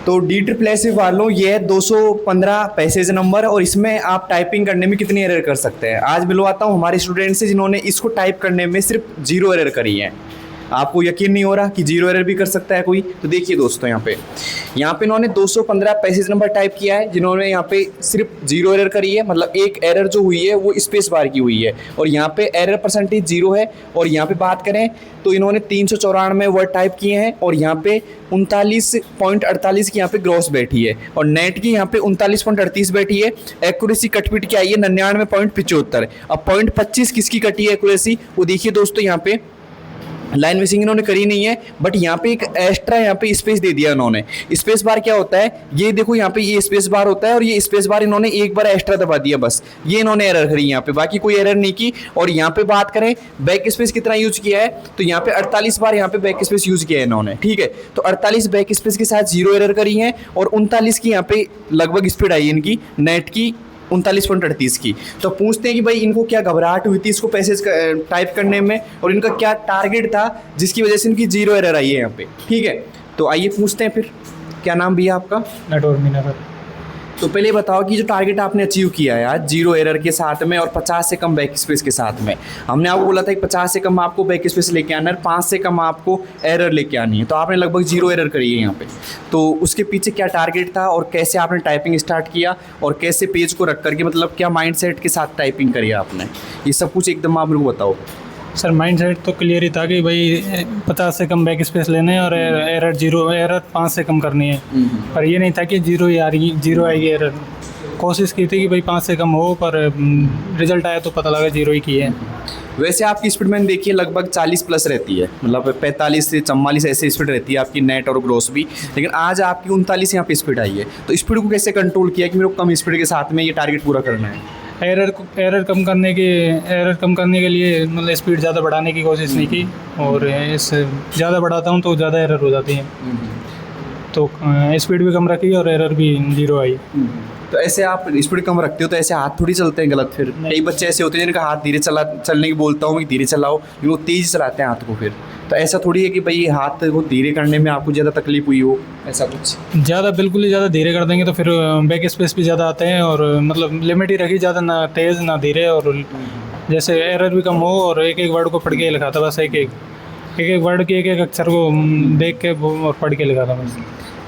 तो D triple S वालों ये है 215 पैसेज नंबर, और इसमें आप टाइपिंग करने में कितनी एरर कर सकते हैं। आज मिलवाता हूँ हमारे स्टूडेंट से जिन्होंने इसको टाइप करने में सिर्फ 0 एरर करी है। आपको यकीन नहीं हो रहा कि 0 एरर भी कर सकता है कोई, तो देखिए दोस्तों यहाँ पे इन्होंने 215 पैसेज नंबर टाइप किया है, जिन्होंने यहाँ पे सिर्फ 0 एरर करी है, मतलब एक एरर जो हुई है वो स्पेस बार की हुई है, और यहाँ पे एरर परसेंटेज 0 है। और यहाँ पे बात करें तो इन्होंने 394 वर्ड टाइप किए हैं, और यहाँ पे 39.48 की यहाँ पे ग्रॉस बैठी है, और नेट की यहाँ पे 39.38 बैठी है। एक्यूरेसी कटपिट की आई है 99.75। अब 0.25 किसकी कटी है एक्यूरेसी, वो देखिए दोस्तों यहाँ पे लाइन मिसिंग इन्होंने करी नहीं है, बट यहाँ पे एक एक्स्ट्रा यहाँ पे स्पेस दे दिया इन्होंने। स्पेस बार क्या होता है, ये देखो यहाँ पे ये स्पेस बार होता है, और ये स्पेस बार इन्होंने एक बार एक्स्ट्रा दबा दिया, बस ये इन्होंने एरर करी यहाँ पे, बाकी कोई एरर नहीं की। और यहाँ पे बात करें बैक स्पेस कितना यूज किया है, तो यहाँ पे 48 बार यहाँ पे बैक स्पेस यूज किया है इन्होंने, ठीक है। तो 48 बैक स्पेस के साथ 0 एरर करी है, और 39 की यहाँ पे लगभग स्पीड आई है इनकी नेट की 39.38 की। तो पूछते हैं कि भाई इनको क्या घबराहट हुई थी इसको पैसेज टाइप करने में, और इनका क्या टारगेट था जिसकी वजह से इनकी 0 एरर आई है यहाँ पे, ठीक है। तो आइए पूछते हैं फिर, क्या नाम भैया आपका? नटवर मीना सर। तो पहले बताओ कि जो टारगेट आपने अचीव किया है आज 0 एरर के साथ में और 50 से कम बैक स्पेस के साथ में, हमने आपको बोला था कि 50 से कम आपको बैक स्पेस लेके आना है, 5 से कम आपको एरर लेके आनी है, तो आपने लगभग 0 एरर करी है यहाँ पे। तो उसके पीछे क्या टारगेट था, और कैसे आपने टाइपिंग स्टार्ट किया, और कैसे पेज को रख करके मतलब क्या माइंडसेट के साथ टाइपिंग करी आपने, ये सब कुछ एकदम आप मेरे को बताओ। सर माइंड सेट तो क्लियर ही था कि भाई 50 से कम बैक स्पेस लेने हैं, और एरर 5 से कम करनी है। पर ये नहीं था कि 0 आएगी एरर। कोशिश की थी कि भाई 5 से कम हो, पर रिजल्ट आया तो पता लगा 0 ही की है। वैसे आपकी स्पीड मैंने देखी है लगभग 40 प्लस रहती है, मतलब 45 से 44 ऐसे स्पीड रहती है आपकी नेट और ग्रोस भी, लेकिन आज आपकी 39 यहाँ पे स्पीड आई है। तो स्पीड को कैसे कंट्रोल किया कि मेरे को कम स्पीड के साथ में ये टारगेट पूरा करना है? एरर कम करने के लिए मतलब स्पीड ज़्यादा बढ़ाने की कोशिश नहीं की, और इससे ज़्यादा बढ़ाता हूँ तो ज़्यादा एरर हो जाती है। तो स्पीड भी कम रखी और एरर भी 0 आई। तो ऐसे आप स्पीड कम रखते हो तो ऐसे हाथ थोड़ी चलते हैं गलत, फिर कई बच्चे ऐसे होते हैं जिनका हाथ धीरे चलने की बोलता हूँ कि धीरे चलाओ, लेकिन वो तेज़ चलाते हैं हाथ को। फिर तो ऐसा थोड़ी है कि भाई हाथ को धीरे करने में आपको ज़्यादा तकलीफ हुई हो, ऐसा कुछ? बिल्कुल ही ज़्यादा धीरे कर देंगे तो फिर बैक स्पेस भी ज़्यादा आते हैं, और मतलब लिमिट ही रखी, ज़्यादा ना तेज़ ना धीरे, और जैसे एरर भी कम हो, और एक एक वर्ड को पढ़ के लिखा था बस, एक एक वर्ड के एक अक्षर को देख के और पढ़ के लिखा था बस।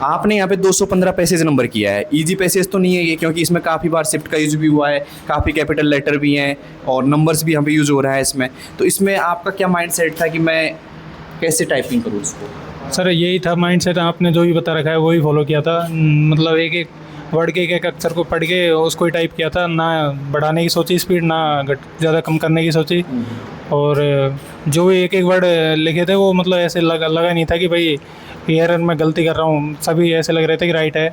आपने यहाँ पे 215 पैसेज नंबर किया है, इजी पैसेज तो नहीं है ये, क्योंकि इसमें काफ़ी बार शिफ्ट का यूज भी हुआ है, काफ़ी कैपिटल लेटर भी हैं, और नंबर्स भी यहाँ पे यूज़ हो रहा है इसमें। तो इसमें आपका क्या माइंडसेट था कि मैं कैसे टाइपिंग करूँ इसको? सर यही था माइंडसेट, आपने जो भी बता रखा है वही फॉलो किया था। मतलब एक एक वर्ड के एक अक्षर को पढ़ के उसको ही टाइप किया था, ना बढ़ाने की सोची स्पीड, ना ज़्यादा कम करने की सोची। और जो भी एक एक वर्ड लिखे थे वो मतलब ऐसे लगा नहीं था कि भाई ये एरर मैं गलती कर रहा हूँ, सभी ऐसे लग रहे थे कि राइट है।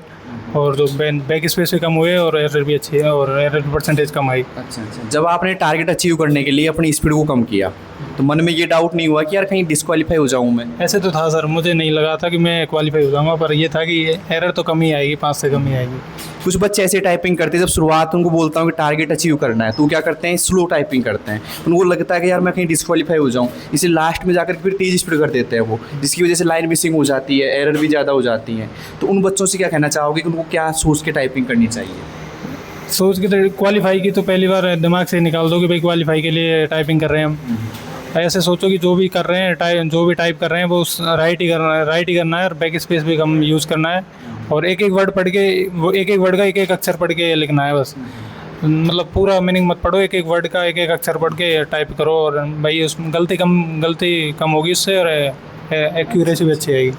और जो बैक स्पेस भी कम हुए और एरर भी अच्छी है, और एरर परसेंटेज कम आई। अच्छा। जब आपने टारगेट अचीव करने के लिए अपनी स्पीड को कम किया तो मन में ये डाउट नहीं हुआ कि यार कहीं डिस्क्वालीफाई हो जाऊँ मैं? ऐसे तो था सर, मुझे नहीं लगा था कि मैं क्वालिफाई हो जाऊँगा, पर ये था कि एरर तो कम ही आएगी, 5 से कम ही आएगी। कुछ बच्चे ऐसे टाइपिंग करते हैं, जब शुरुआत उनको बोलता हूँ कि टारगेट अचीव करना है तो क्या करते हैं, स्लो टाइपिंग करते हैं। उनको लगता है कि यार मैं कहीं डिस्क्वालीफाई हो जाऊँ, इसलिए लास्ट में जाकर फिर तेज़ स्पीड कर देते हैं वो, जिसकी वजह से लाइन मिसिंग हो जाती है, एरर भी ज़्यादा हो जाती हैं। तो उन बच्चों से क्या कहना चाहोगे कि उनको क्या सोच के टाइपिंग करनी चाहिए? सोच के तो क्वालिफाई की तो पहली बार दिमाग से निकाल दो कि भाई क्वालिफाई के लिए टाइपिंग कर रहे हैं हम। ऐसे सोचो कि जो भी कर रहे हैं, जो भी टाइप कर रहे हैं वो राइट ही करना है, और बैक स्पेस भी कम यूज़ करना है, और एक एक वर्ड पढ़ के, वो एक एक वर्ड का एक एक अक्षर पढ़ के लिखना है बस। मतलब पूरा मीनिंग मत पढ़ो, एक एक वर्ड का एक एक अक्षर पढ़ के टाइप करो, और भाई उसमें गलती कम होगी उससे, और एक्यूरेसी भी अच्छी आएगी।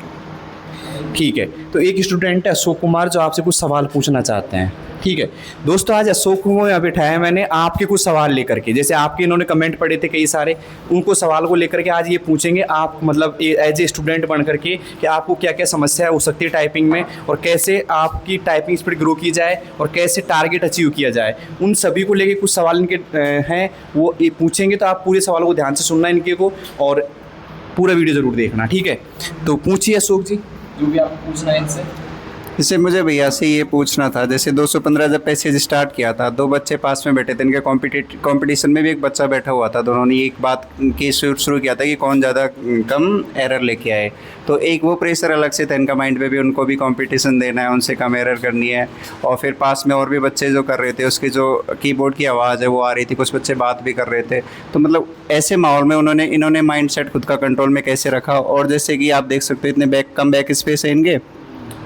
ठीक है, तो एक स्टूडेंट है अशोक कुमार जो आपसे कुछ सवाल पूछना चाहते हैं। ठीक है दोस्तों, आज अशोक को यहाँ बिठाया मैंने आपके कुछ सवाल लेकर के, जैसे आपके इन्होंने कमेंट पढ़े थे कई सारे, उनको सवाल को लेकर के आज ये पूछेंगे आप, मतलब एज ए स्टूडेंट बन करके कि आपको क्या क्या समस्या हो सकती है टाइपिंग में, और कैसे आपकी टाइपिंग स्पीड ग्रो की जाए, और कैसे टारगेट अचीव किया जाए। उन सभी को लेके कुछ सवाल इनके हैं वो पूछेंगे, तो आप पूरे सवालों को ध्यान से सुनना इनके को, और पूरा वीडियो ज़रूर देखना। ठीक है, तो पूछिए अशोक जी जो भी आपको पूछना है इनसे। जैसे मुझे भैया से ये पूछना था, जैसे 215 जब पैसेज स्टार्ट किया था, दो बच्चे पास में बैठे थे, इनके कंपटीशन में भी एक बच्चा बैठा हुआ था, दोनों ने एक बात की शुरू किया था कि कौन ज़्यादा कम एरर लेके आए। तो एक वो प्रेशर अलग से था इनका माइंड पे भी, उनको भी कंपटीशन देना है, उनसे कम एरर करनी है। और फिर पास में और भी बच्चे जो कर रहे थे, उसकी जो कीबोर्ड की आवाज़ है वो आ रही थी, कुछ बच्चे बात भी कर रहे थे। तो मतलब ऐसे माहौल में इन्होंने माइंड सेट खुद का कंट्रोल में कैसे रखा। और जैसे कि आप देख सकते हो इतने कम बैक स्पेस है इनके,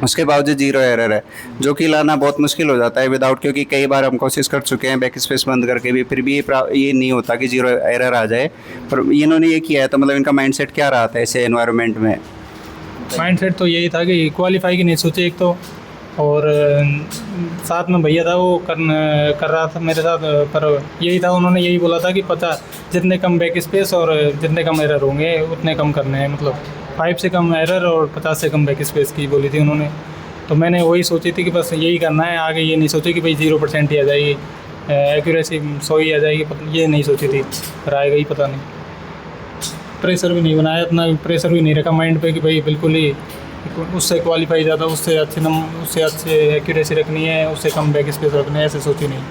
उसके बावजूद जीरो एरर है, जो कि लाना बहुत मुश्किल हो जाता है विदाउट, क्योंकि कई बार हम कोशिश कर चुके हैं बैक स्पेस बंद करके भी, फिर भी ये नहीं होता कि जीरो एरर आ जाए। पर इन्होंने ये किया है, तो मतलब इनका माइंडसेट क्या रहा था ऐसे एनवायरनमेंट में? माइंडसेट तो यही था कि क्वालिफाई की नहीं सोचे एक तो, और साथ में भैया था वो कर रहा था मेरे साथ, पर यही था, उन्होंने यही बोला था कि पता जितने कम बैक स्पेस और जितने कम एरर होंगे उतने कम करने हैं, मतलब 5 से कम एरर और 50 से कम बैक स्पेस की बोली थी उन्होंने। तो मैंने वही सोची थी कि बस यही करना है, आगे ये नहीं सोची कि भाई 0% ही आ जाएगी, एक्यूरेसी 100 ही आ जाएगी, ये नहीं सोची थी, पर आएगा ही पता नहीं। प्रेशर भी नहीं बनाया, इतना प्रेशर भी नहीं रखा माइंड पे कि भाई बिल्कुल ही उससे क्वालिफाई ज़्यादा, उससे अच्छे एक्यूरेसी रखनी है, उससे कम बैक स्पेस रखनी है, ऐसे सोची नहीं।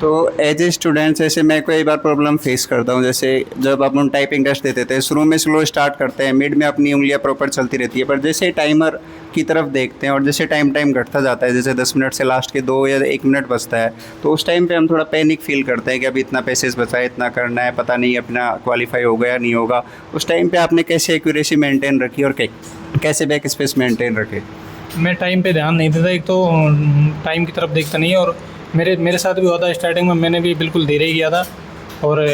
तो एज ए स्टूडेंट्स ऐसे मैं कई बार प्रॉब्लम फेस करता हूँ। जैसे जब अपन टाइपिंग टेस्ट देते थे, शुरू में स्लो स्टार्ट करते हैं, मिड में अपनी उंगलियाँ प्रॉपर चलती रहती है, पर जैसे टाइमर की तरफ देखते हैं और जैसे टाइम घटता जाता है, जैसे 10 मिनट से लास्ट के 2 या 1 मिनट बचता है, तो उस टाइम पे हम थोड़ा पैनिक फील करते हैं कि अभी इतना पैसेज बचा है, इतना करना है, पता नहीं अपना क्वालिफाई होगा या नहीं होगा। उस टाइम पे आपने कैसे एक्यूरेसी मेंटेन रखी और कैसे बैक स्पेस मेंटेन रखे? मैं टाइम पे ध्यान नहीं देता, एक तो टाइम की तरफ देखता नहीं, और मेरे साथ भी हुआ था स्टार्टिंग में, मैंने भी बिल्कुल धीरे ही किया था, और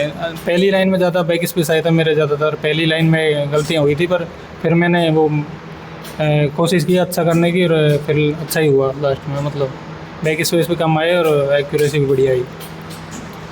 पहली लाइन में ज़्यादा बैक स्पेस आया था मेरे, ज़्यादातर पहली लाइन में गलतियाँ हुई थी, पर फिर मैंने वो कोशिश की अच्छा करने की, और फिर अच्छा ही हुआ लास्ट में, मतलब बैक स्पेस भी कम आए और एक्यूरेसी भी बढ़िया आई।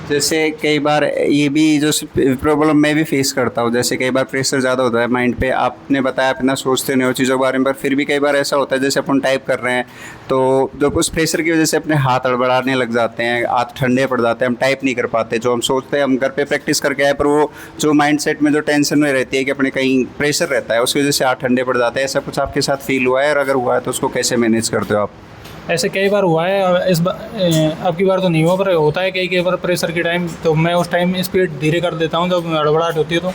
जैसे कई बार ये भी जो प्रॉब्लम मैं भी फेस करता हूँ, जैसे कई बार प्रेशर ज़्यादा होता है माइंड पे, आपने बताया आप इतना सोचते नहीं हो चीज़ों के बारे में, पर फिर भी कई बार ऐसा होता है जैसे अपन टाइप कर रहे हैं, तो जो उस प्रेशर की वजह से अपने हाथ हड़बड़ाने लग जाते हैं, हाथ ठंडे पड़ जाते हैं, हम टाइप नहीं कर पाते। जो हम सोचते हैं हम घर पे प्रैक्टिस करके आए, पर वो जो माइंड सेट में जो टेंशन में रहती है कि अपने कहीं प्रेशर रहता है, उसकी वजह से हाथ ठंडे पड़ जाते हैं। ऐसा कुछ आपके साथ फील हुआ है, और अगर हुआ है तो उसको कैसे मैनेज करते हो आप? ऐसे कई बार हुआ है, और अब की बार तो नहीं हुआ, पर होता है कई बार प्रेशर के टाइम, तो मैं उस टाइम स्पीड धीरे कर देता हूँ जब हड़बड़ाहट होती है तो,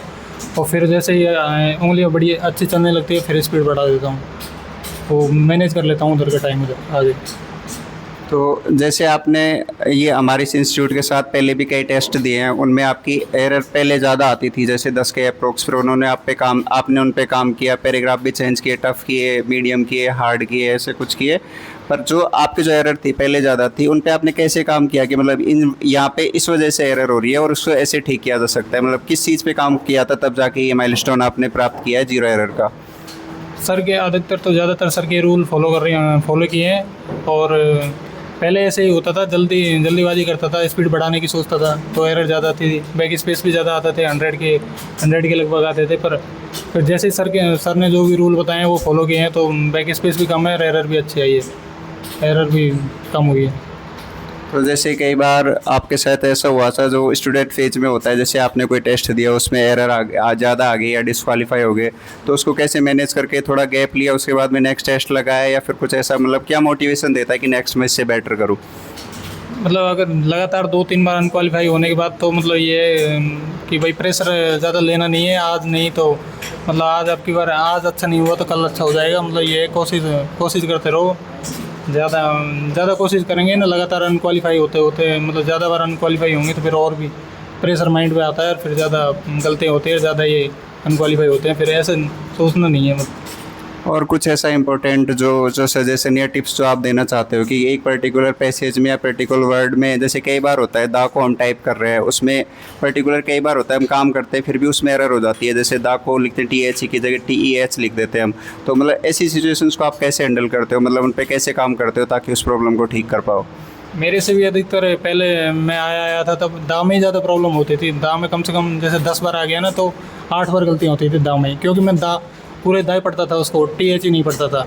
और फिर जैसे ही उंगलियाँ बड़ी अच्छी चलने लगती है फिर स्पीड बढ़ा देता हूँ, तो मैनेज कर लेता हूँ उधर का टाइम उधर आगे। तो जैसे आपने ये हमारे इस इंस्टीट्यूट के साथ पहले भी कई टेस्ट दिए हैं, उनमें आपकी एरर पहले ज़्यादा आती थी, जैसे 10 के अप्रोक्स, फिर उन्होंने आपने उन पे काम किया, पैराग्राफ भी चेंज किए, टफ़ किए, मीडियम किए, हार्ड किए, ऐसे कुछ किए। पर जो आपकी जो एरर थी पहले ज़्यादा थी, उन पे आपने कैसे काम किया कि मतलब यहाँ पे इस वजह से एरर हो रही है और उसको ऐसे ठीक किया जा सकता है? मतलब किस चीज़ पे काम किया था तब जाके ये माइलस्टोन आपने प्राप्त किया है जीरो एरर का? सर के अधिकतर तो ज़्यादातर सर के रूल फॉलो किए हैं, और पहले ऐसे ही होता था, जल्दीबाजी करता था, स्पीड बढ़ाने की सोचता था तो एरर ज़्यादा थी, बैक स्पेस भी ज़्यादा आते थे, 100 के लगभग आते थे, पर फिर जैसे सर ने जो भी रूल बताए हैं वो फॉलो किए हैं, तो बैक स्पेस भी कम है और एरर भी अच्छी आई है, एरर भी कम हुई है। तो जैसे कई बार आपके साथ ऐसा हुआ था जो स्टूडेंट फेज में होता है, जैसे आपने कोई टेस्ट दिया उसमें एरर ज़्यादा आ गई या डिस्क्वालीफाई हो गए, तो उसको कैसे मैनेज करके थोड़ा गैप लिया, उसके बाद में नेक्स्ट टेस्ट लगाया, या फिर कुछ ऐसा, मतलब क्या मोटिवेशन देता है कि नेक्स्ट मैं इससे बेटर करूँ? मतलब अगर लगातार 2-3 बार अनक्वालीफाई होने के बाद, तो मतलब ये कि भाई प्रेशर ज़्यादा लेना नहीं है, आज नहीं तो मतलब आज अच्छा नहीं हुआ तो कल अच्छा हो जाएगा, मतलब ये कोशिश करते रहो, ज़्यादा कोशिश करेंगे ना, लगातार अनक्वालीफाई होते मतलब ज़्यादा बार अनक्वालीफाई होंगे तो फिर और भी प्रेशर माइंड पे आता है और फिर ज़्यादा गलतियाँ होती है, ज़्यादा ये अनक्वालीफाई होते हैं, फिर ऐसे सोचना नहीं है मतलब। और कुछ ऐसा इंपॉर्टेंट जो सजेशन या टिप्स जो आप देना चाहते हो कि एक पर्टिकुलर पैसेज में या पर्टिकुलर वर्ड में, जैसे कई बार होता है दा को हम टाइप कर रहे हैं, उसमें पर्टिकुलर कई बार होता है हम काम करते हैं फिर भी उसमें एरर हो जाती है, जैसे दा को लिखते हैं TH की जगह TEH लिख देते हैं हम, तो मतलब ऐसी सिचुएशंस को आप कैसे हैंडल करते हो, मतलब उन पर कैसे काम करते हो ताकि उस प्रॉब्लम को ठीक कर पाओ? मेरे से भी अधिकतर पहले मैं आया था तब दा में ही ज़्यादा प्रॉब्लम होती थी, दा में कम से कम जैसे 10 बार आ गया ना तो 8 बार गलतियाँ होती थी दा में, क्योंकि मैं दा पूरे दाएँ पढ़ता था, उसको TH ही नहीं पढ़ता था।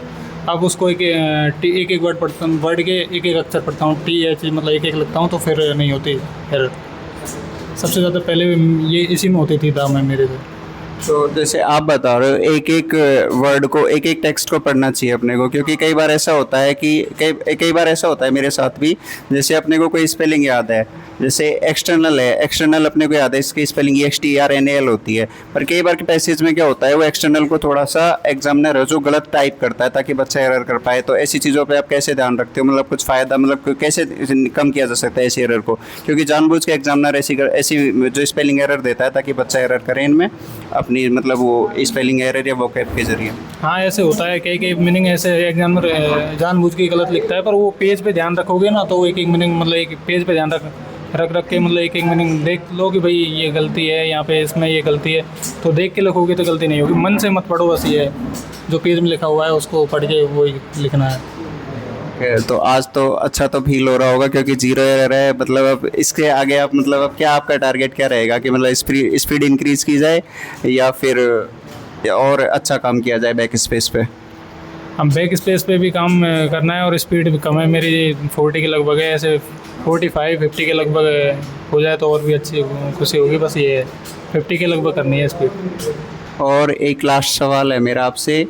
अब उसको एक वर्ड पढ़ता हूँ, वर्ड के एक अक्षर पढ़ता हूँ, TH मतलब एक लगता हूँ, तो फिर नहीं होती एरर। सबसे ज़्यादा पहले ये इसी में होती थी दा में मेरे से। तो जैसे आप बता रहे हो एक एक वर्ड को एक एक टेक्स्ट को पढ़ना चाहिए अपने को, क्योंकि कई बार ऐसा होता है कि कई बार ऐसा होता है मेरे साथ भी, जैसे अपने को कोई स्पेलिंग याद है, जैसे एक्सटर्नल है, एक्सटर्नल अपने को याद है, इसकी स्पेलिंग EXTERNAL होती है, पर कई बार के पैसेज में क्या होता है वो एक्सटर्नल को थोड़ा सा एग्जामिनर है जो गलत टाइप करता है ताकि बच्चा एरर कर पाए। तो ऐसी चीज़ों पे आप कैसे ध्यान रखते हो, मतलब कुछ फ़ायदा, मतलब कैसे कम किया जा सकता है ऐसी एरर को, क्योंकि जानबूझ के एग्जामिनर ऐसी जो स्पेलिंग एरर देता है ताकि बच्चा एरर करे इनमें अपनी, मतलब वो स्पेलिंग एरर या वोकैब के जरिए। हाँ ऐसे होता है, कई कई मीनिंग ऐसे एग्जामिनर जानबूझ के गलत लिखता है, पर वो पेज पे ध्यान रखोगे ना तो एक एक मीनिंग, मतलब एक पेज पे ध्यान रख के मतलब एक एक मीनिंग देख लो कि भाई ये गलती है यहाँ पे, इसमें ये गलती है, तो देख के लिखोगे तो गलती नहीं होगी। मन से मत पढ़ो, बस ये जो पेज में लिखा हुआ है उसको पढ़ के वही लिखना है। तो आज तो अच्छा तो फील हो रहा होगा क्योंकि 0 एरर है, मतलब अब इसके आगे आप, मतलब अब क्या आपका टारगेट क्या रहेगा कि मतलब स्पीड इंक्रीज की जाए या फिर और अच्छा काम किया जाए बैक स्पेस पे? हम बैक स्पेस पे भी काम करना है और स्पीड भी कम है मेरी, 40 के लगभग है, ऐसे 45-50 के लगभग हो जाए तो और भी अच्छी खुशी होगी। बस ये 50 के लगभग करनी है स्पीड। और एक लास्ट सवाल है मेरा आपसे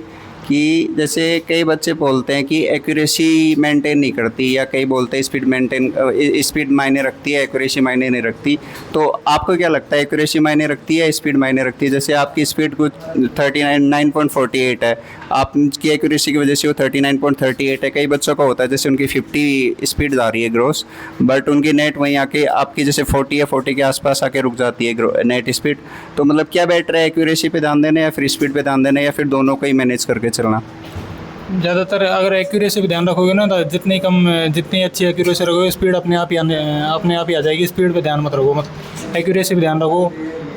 कि जैसे कई बच्चे बोलते हैं कि एक्यूरेसी मेंटेन नहीं करती, या कई बोलते हैं स्पीड मायने रखती है, एक्यूरेसी मायने नहीं रखती, तो आपको क्या लगता है एक्यूरेसी मायने रखती है, स्पीड मायने रखती है? जैसे आपकी स्पीड कुछ 39.48 है, आपकी एक्यूरेसी की वजह से वो 39.38 है। कई बच्चों का होता है जैसे उनकी 50 स्पीड आ रही है ग्रोस, बट उनकी नेट वहीं आके आपकी जैसे 40 या 40 के आसपास आके रुक जाती है नेट स्पीड। तो मतलब क्या बेटर है, एक्यूरेसी पे ध्यान देना या फिर स्पीड पे ध्यान देना, या फिर दोनों को ही मैनेज करके चलना? ज़्यादातर अगर एक्यूरेसी पे ध्यान रखोगे ना तो जितनी अच्छी एक्यूरेसी रखोगे स्पीड अपने आप ही आ जाएगी। स्पीड पे ध्यान मत रखो, मत एक्यूरेसी पे ध्यान रखो।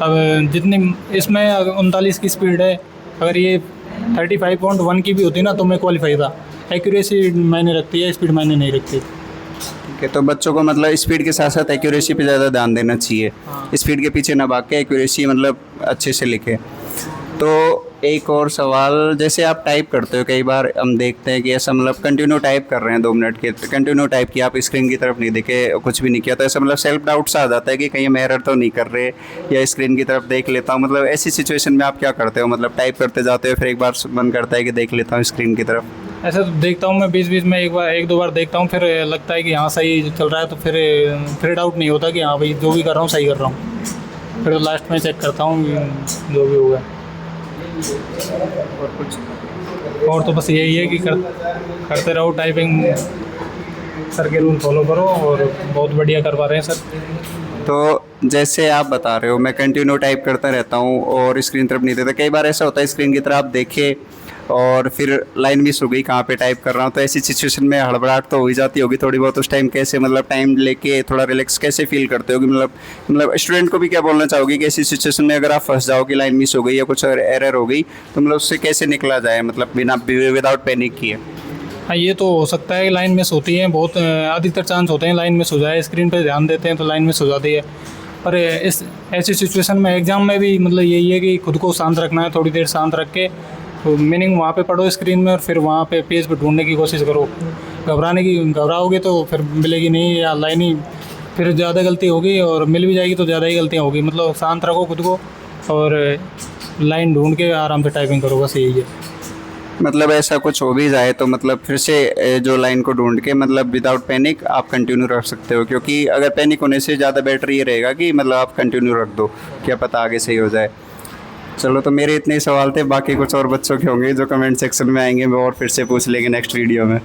अब जितनी इसमें 39 की स्पीड है, अगर ये 35.1 की भी होती ना तो मैं क्वालिफाई था। एक्यूरेसी मायने रखती है, स्पीड मायने नहीं रखती। ठीक है, तो बच्चों को मतलब स्पीड के साथ साथ एक्यूरेसी पे ज़्यादा ध्यान देना चाहिए। हाँ। स्पीड के पीछे ना भाग के एक्यूरेसी मतलब अच्छे से लिखे। तो एक और सवाल, जैसे आप टाइप करते हो, कई बार हम देखते हैं कि ऐसा मतलब कंटिन्यू टाइप कर रहे हैं 2 मिनट के, कंटिन्यू टाइप किया, आप स्क्रीन की तरफ नहीं देखे, कुछ भी नहीं किया, तो ऐसा मतलब सेल्फ डाउट सा आ जाता है कि कहीं हम एरर तो नहीं कर रहे, या स्क्रीन की तरफ देख लेता हूँ। मतलब ऐसी सिचुएशन में आप क्या करते हो, मतलब टाइप करते जाते हो फिर एक बार मन करता है कि देख लेता हूँ स्क्रीन की तरफ? ऐसे तो देखता हूँ मैं बीच में एक दो बार देखता हूँ, फिर लगता है कि हाँ सही चल रहा है, तो फिर डाउट नहीं होता कि हाँ भाई जो भी कर रहा हूँ सही कर रहा हूँ। फिर लास्ट में चेक करता हूँ जो भी होगा। और कुछ और तो बस यही है कि करते रहो टाइपिंग, सर के रूल फॉलो करो, और बहुत बढ़िया करवा रहे हैं सर। तो जैसे आप बता रहे हो मैं कंटिन्यू टाइप करता रहता हूँ और स्क्रीन तरफ नहीं देता, कई बार ऐसा होता है स्क्रीन की तरफ आप देखे और फिर लाइन मिस हो गई कहाँ पे टाइप कर रहा हूँ, तो ऐसी सिचुएशन में हड़बड़ाहट तो हो ही जाती होगी थोड़ी बहुत। उस टाइम कैसे, मतलब टाइम लेके थोड़ा रिलैक्स कैसे फील करते हो कि मतलब स्टूडेंट को भी क्या बोलना चाहोगे कि ऐसी सिचुएशन में अगर आप फंस जाओ कि लाइन मिस हो गई या कुछ एरर हो गई, तो मतलब उससे कैसे निकला जाए, मतलब बिना विदाउट पैनिक किए? हाँ ये तो हो सकता है कि लाइन मिस होती है, बहुत अधिकतर चांस होते हैं लाइन मिस हो जाए, स्क्रीन पर ध्यान देते हैं तो लाइन मिस हो जाती है। पर ऐसी सिचुएशन में एग्ज़ाम में भी मतलब यही है कि खुद को शांत रखना है, थोड़ी देर शांत रख के तो मीनिंग वहाँ पे पढ़ो स्क्रीन में, और फिर वहाँ पे पेज पे ढूंढने की कोशिश करो। घबराओगे तो फिर मिलेगी नहीं, या लाइन ही फिर ज़्यादा गलती होगी, और मिल भी जाएगी तो ज़्यादा ही गलतियाँ होगी। मतलब शांत रखो खुद को और लाइन ढूंढ के आराम से टाइपिंग करो, बस यही है। मतलब ऐसा कुछ हो भी जाए तो मतलब फिर से जो लाइन को ढूंढ के मतलब विदाउट पैनिक आप कंटिन्यू रख सकते हो, क्योंकि अगर पैनिक होने से ज़्यादा बेटर ये रहेगा कि मतलब आप कंटिन्यू रख दो, क्या पता आगे सही हो जाए। चलो, तो मेरे इतने ही सवाल थे, बाकी कुछ और बच्चों के होंगे जो कमेंट सेक्शन में आएंगे वो और फिर से पूछ लेंगे नेक्स्ट वीडियो में।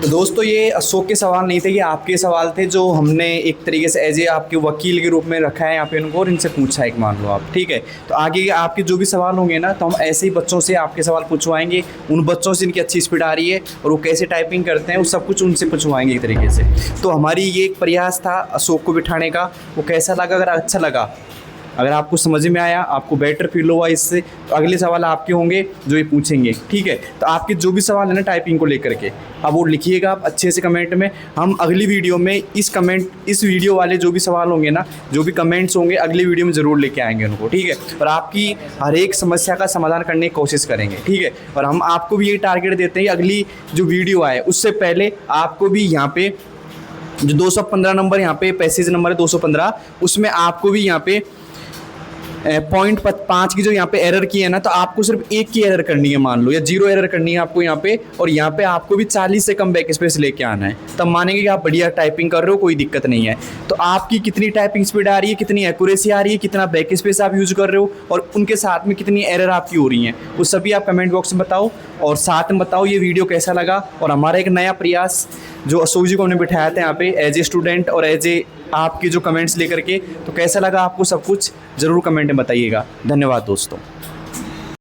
तो दोस्तों ये अशोक के सवाल नहीं थे, ये आपके सवाल थे जो हमने एक तरीके से एज ए आपके वकील के रूप में रखा है यहाँ पे उनको, और इनसे पूछा है, मान लो आप, ठीक है। तो आगे आपके जो भी सवाल होंगे ना, तो हम ऐसे ही बच्चों से आपके सवाल पूछवाएंगे, उन बच्चों से इनकी अच्छी स्पीड आ रही है और वो कैसे टाइपिंग करते हैं वो सब कुछ उनसे पूछवाएंगे एक तरीके से। तो हमारी ये एक प्रयास था अशोक को बिठाने का, वो कैसा लगा, अगर अच्छा लगा, अगर आपको समझ में आया, आपको बेटर फील हुआ इससे, तो अगले सवाल आपके होंगे जो ये पूछेंगे, ठीक है। तो आपके जो भी सवाल है ना टाइपिंग को लेकर के, अब वो लिखिएगा आप अच्छे से कमेंट में। हम अगली वीडियो में इस वीडियो वाले जो भी सवाल होंगे ना, जो भी कमेंट्स होंगे, अगली वीडियो में ज़रूर लेके आएंगे उनको, ठीक है। और आपकी हर एक समस्या का समाधान करने की कोशिश करेंगे, ठीक है। और हम आपको भी ये टारगेट देते हैं कि अगली जो वीडियो आए उससे पहले आपको भी यहाँ पे जो 215 नंबर यहाँ पे पैसेज नंबर है 215, उसमें आपको भी यहाँ पे 0.5 की जो यहाँ पे एरर की है ना, तो आपको सिर्फ एक की एरर करनी है मान लो, या 0 एरर करनी है आपको यहाँ पे, और यहाँ पे आपको भी 40 से कम बैक स्पेस लेके आना है, तब मानेंगे कि आप बढ़िया टाइपिंग कर रहे हो, कोई दिक्कत नहीं है। तो आपकी कितनी टाइपिंग स्पीड आ रही है, कितनी एक्यूरेसी आ रही है, कितना बैक स्पेस आप यूज कर रहे हो, और उनके साथ में कितनी एरर आपकी हो रही हैं, वो सभी आप कमेंट बॉक्स में बताओ। और साथ में बताओ ये वीडियो कैसा लगा, और हमारा एक नया प्रयास जो अशोक जी को हमने बिठाया था यहाँ पे एज ए स्टूडेंट और एज ए आपके जो कमेंट्स लेकर के, तो कैसा लगा आपको सब कुछ ज़रूर कमेंट में बताइएगा। धन्यवाद दोस्तों।